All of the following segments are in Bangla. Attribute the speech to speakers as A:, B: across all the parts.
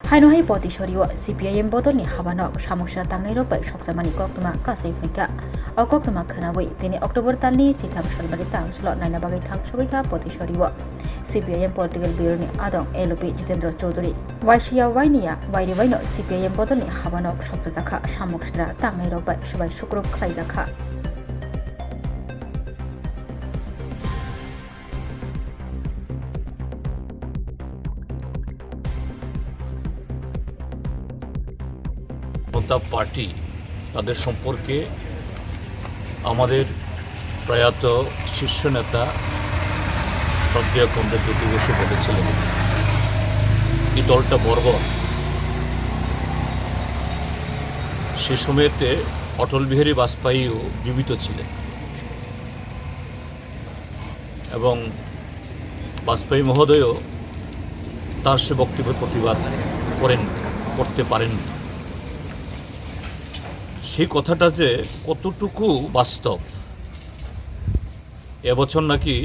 A: हाइनोहाई पतिशरियो CPIM बदलनि हाबानक सामुसा तांनाय रबाय सकसामानि कक्तमा कासै फैका अ कक्तमा खनावै दिनै अक्टोबर तालनि चिथाम सलबारि तांसल नायना बागै थांसगैका पतिशरियो CPIM पलिटिकल ब्यूरोनि आदं LP जितेन्द्र चौधुरी वाइसिया वाइनिया वाइरि वाइनो CPIM बदलनि हाबानक सकजाखा सामुक्सद्रा तांनाय रबाय सबाय सुक्रुब खालायजाखा
B: জনতা পার্টি তাদের সম্পর্কে আমাদের প্রয়াত শীর্ষ নেতা শ্রদ্ধেয় কমরেড জ্যোতি বসু বলেছিলেন এই দলটা বর্বর। সে সময়তে অটল বিহারী বাজপেয়ীও জীবিত ছিলেন এবং বাজপেয়ী মহোদয়ও তার সে বক্তব্যের প্রতিবাদ করতে পারেননি। সেই কথাটা যে কতটুকু বাস্তব, এবছর নাকি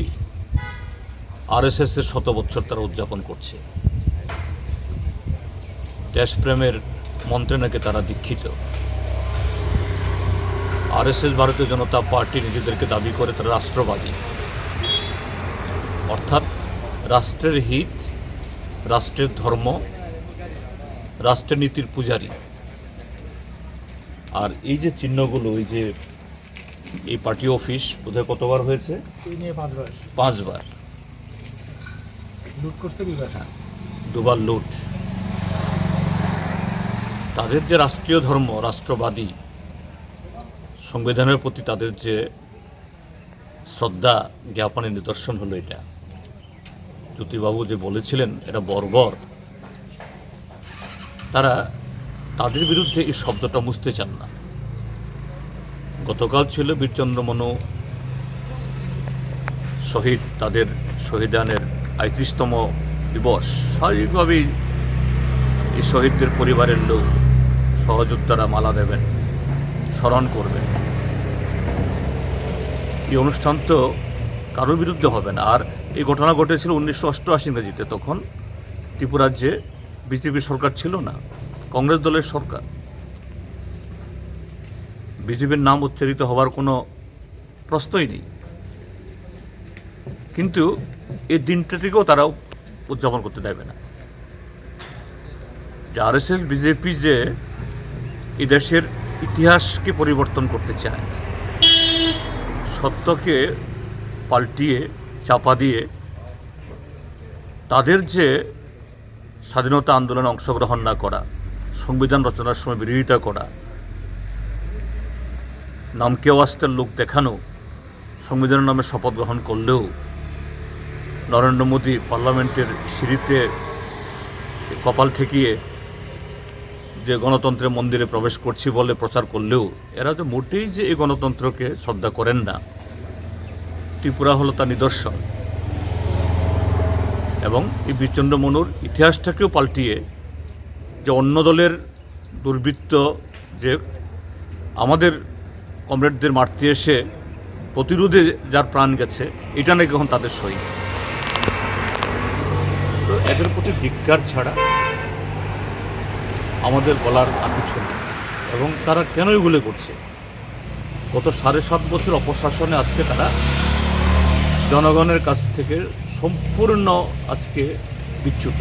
B: RSS-এর 100 বছর তারা উদযাপন করছে, দেশপ্রেমের মন্ত্রে নাকি তারা দীক্ষিত। RSS ভারতীয় জনতা পার্টি নিজেদেরকে দাবি করে তারা রাষ্ট্রবাদী, অর্থাৎ রাষ্ট্রের হিত, রাষ্ট্রের ধর্ম, রাষ্ট্রের নীতির পূজারী। আর এই যে চিহ্নগুলো, এই যে এই পার্টি অফিস বোধহয় কতবার হয়েছে? 5বার
C: লুট করছে কিবার?
B: 2বার লুট। তাদের যে রাষ্ট্রীয় ধর্ম, রাষ্ট্রবাদী, সংবিধানের প্রতি তাদের যে শ্রদ্ধা জ্ঞাপনের নিদর্শন হলো এটা। জ্যোতিবাবু যে বলেছিলেন এটা বর্বর, তারা তাদের বিরুদ্ধে এই শব্দটা মুছতে চান না। গতকাল ছিল বীরচন্দ্র মনু শহীদ, তাদের শহীদানের ৩৫তম দিবস। স্বাভাবিকভাবেই এই শহীদদের পরিবারের লোক, সহযোদ্ধারা মালা দেবেন, স্মরণ করবেন। এই অনুষ্ঠান তো কারোর বিরুদ্ধে হবে না। আর এই ঘটনা ঘটেছিল 1988 ইংরেজিতে, তখন ত্রিপুরাজ্যে বিজেপি সরকার ছিল না, কংগ্রেস দলের সরকার। বিজেপির নাম উচ্চারিত হওয়ার কোনো প্রশ্নই নেই, কিন্তু এই দিনটাটিকেও তারা উদযাপন করতে দেবে না। যে RSS বিজেপি যে এই দেশের ইতিহাসকে পরিবর্তন করতে চায়, সত্যকে পাল্টিয়ে চাপা দিয়ে তাদের যে স্বাধীনতা আন্দোলনে অংশগ্রহণ না করা, সংবিধান রচনার সময় বিরোধিতা করা, নামকে ওয়াস্তের লোক দেখানো, সংবিধানের নামে শপথ গ্রহণ করলেও নরেন্দ্র মোদী পার্লামেন্টের সিঁড়িতে কপাল ঠেকিয়ে যে গণতন্ত্রের মন্দিরে প্রবেশ করছি বলে প্রচার করলেও এরা তো মোটেই যে এই গণতন্ত্রকে শ্রদ্ধা করেন না, ত্রিপুরা হলো তার নিদর্শন। এবং এই বীরচন্দ্র মনুর ইতিহাসটাকেও পাল্টিয়ে যে অন্য দলের দুর্বৃত্ত যে আমাদের কমরেডদের মারতে এসে প্রতিরোধে যার প্রাণ গেছে, এটা নাকি এখন তাদের সই। তো এদের প্রতি ধিক্কার ছাড়া আমাদের বলার আর কিছু নেই। এবং তারা কেন এগুলো করছে? গত 7.5 বছর অপশাসনে আজকে তারা জনগণের কাছ থেকে সম্পূর্ণ আজকে বিচ্যুত।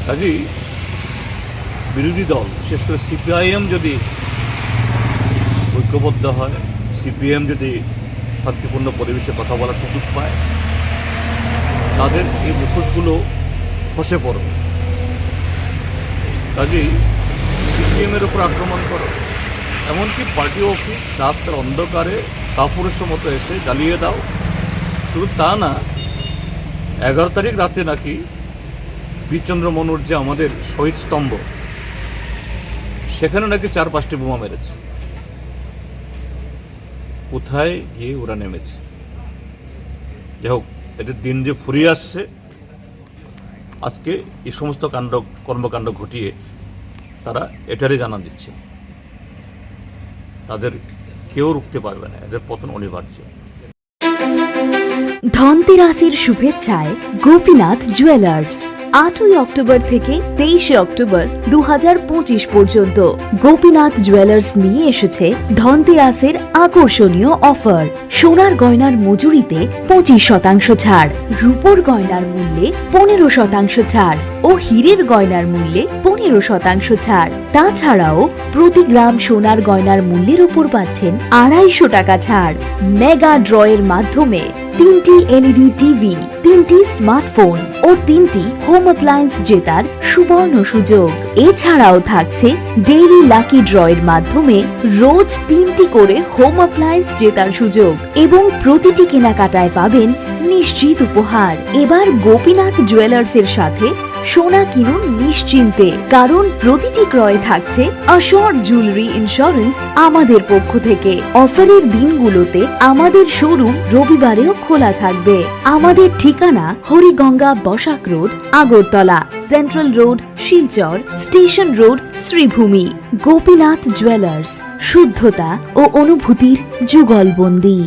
B: কাজেই বিরোধী দল, বিশেষ করে CPIM যদি ঐক্যবদ্ধ হয়, CPIM যদি শান্তিপূর্ণ পরিবেশে কথা বলার সুযোগ পায়, তাদের এই মুখোশগুলো খসে পড়বে। কাজেই CPIM-এর উপর আক্রমণ করো, এমনকি পার্টি অফিস রাতের অন্ধকারে কাপুরুষের মতো এসে জ্বালিয়ে দাও। শুধু তা না, 11 তারিখ রাতে নাকি বীরচন্দ্র মনুর যে আমাদের শহীদ স্তম্ভ, সেখানে নাকি 4-5টি বোমা মেরেছে। কোথায় গিয়ে ওরা নেমেছে? যাই হোক, এদের দিন যে ফুরিয়ে আসছে, আজকে এই সমস্ত কর্মকাণ্ড ঘটিয়ে তারা এটারই জানান দিচ্ছে তাদের কেউ রুখতে পারবে না, এদের পতন অনিবার্য।
D: ধনতেরাসের শুভেচ্ছায় গোপীনাথ জুয়েলার্স।
C: 8ই অক্টোবর থেকে 23শে অক্টোবর 2025 পর্যন্ত গোপীনাথ জুয়েলার্স নিয়ে এসেছে ধনতেরাসের আকর্ষণীয় অফার। সোনার গয়নার মজুরিতে 25% ছাড়, রূপোর গয়নার মূল্যে 15% ছাড় ও হীরের গয়নার মূল্যে 15% ছাড়। তাছাড়াও প্রতি গ্রাম সোনার গয়নার মূল্যের উপর পাচ্ছেন 250 টাকা ছাড়। মেগা ড্রয়ের মাধ্যমে 3টি এলইডি টিভি, 3টি স্মার্টফোন ও 3টি হোম অ্যাপ্লায়েন্স জেতার সুবর্ণ সুযোগ। এছাড়াও থাকছে ডেইলি লাকি ড্রয়ের মাধ্যমে রোজ 3টি করে হোম অ্যাপ্লায়েন্স জেতার সুযোগ এবং প্রতিটি কেনাকাটায় পাবেন নিশ্চিত উপহার। এবার গোপীনাথ জুয়েলার্সের সাথে সোনা কিনুন নিশ্চিন্তে, কারণ প্রতিটি ক্রয়ে থাকছে অ্যাশোর্ড জুয়েলারি ইন্স্যুরেন্স আমাদের পক্ষ থেকে। অফারের দিনগুলোতে আমাদের শোরুম রবিবারেও খোলা থাকবে। আমাদের ঠিকানা Hariganga Basak road, Agartala, central road, Silchar, station road, Sribhumi. Gopinath jewellers, শুদ্ধতা ও অনুভূতির যুগলবন্দী।